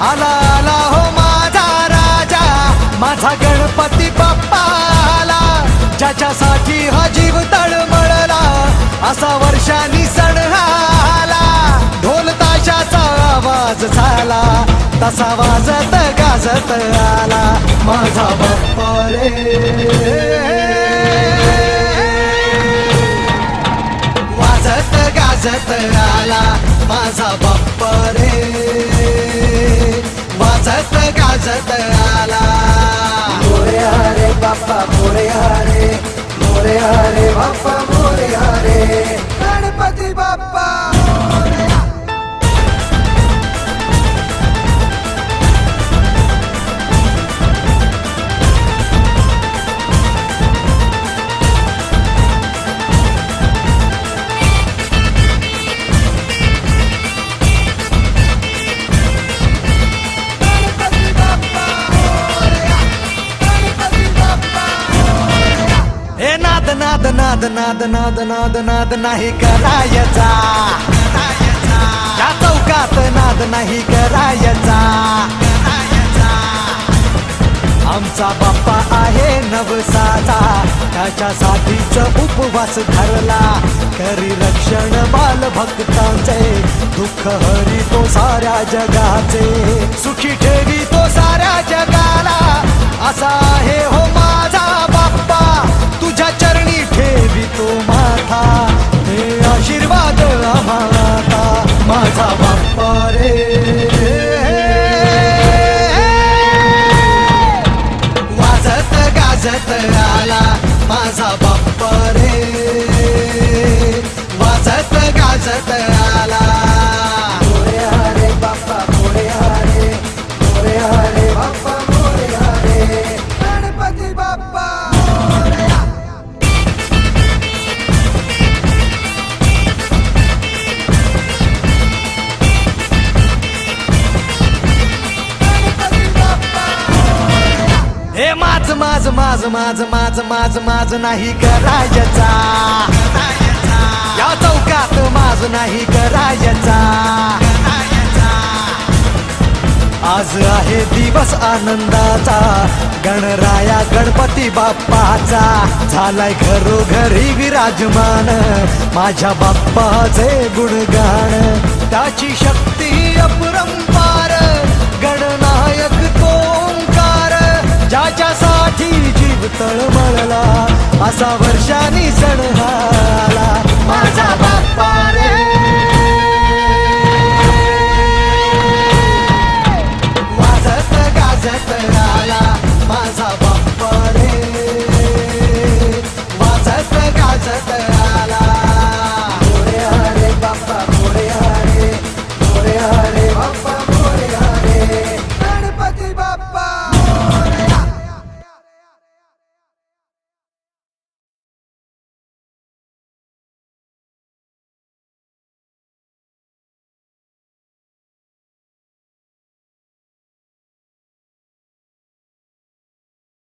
आला आला हो माझा राजा, माझा गणपती बाप्पा आला. ज्याच्यासाठी हा जीव तळमळला, असा वर्षांनी सण आला. ढोल ताशाचा आवाज झाला, तसा वाजत गाजत आला माझा बाप्पा रे. वाजत गाजत आला माझा बाप्पा रे, वाजत गाजत आला. मोरया रे बाप्पा मोरया रे, मोरया रे बाप्पा मोरया रे, गणपती बाप्पा. नाद नाद नाद नाद नाद नाद नाद नाही करायचा, त्या चौकात नाद नाही करायचा. आमचा बाप्पा आहे नवसाचा, त्याच्यासाठीच उपवास धरला. करी रक्षण बाल भक्तांचे, दुःख हरी तो साऱ्या जगाचे. सुखी ठेवी तो साऱ्या जगाला, असा आहे हो माझा बाप्पा. तुझ्या चरणी ठेवी तो माथा, हे आशीर्वाद आम्हाला माझा बाप्पा रे. वाजत गाजत आला माझा बाप्पा रे, वाजत गाजत आला. मोरया रे बाप्पा मोरया रे, मोरया रे बाप्पा मोरया रे, गणपती बाप्पा. हे माझ माझ माझ माझ माझ माझ माझ नाही करायचा, या चौकात माझ नाही करायचा. आज आहे दिवस आनंदाचा, गणराया गणपती बाप्पाचा. झालाय घरोघरी विराजमान, माझ्या बाप्पाचे गुणगान. त्याची शक्ती अपरंपार, गणनायक तो ओंकार. ज्याच्यासाठी जीव तळमळला, असा वर्षांनी सण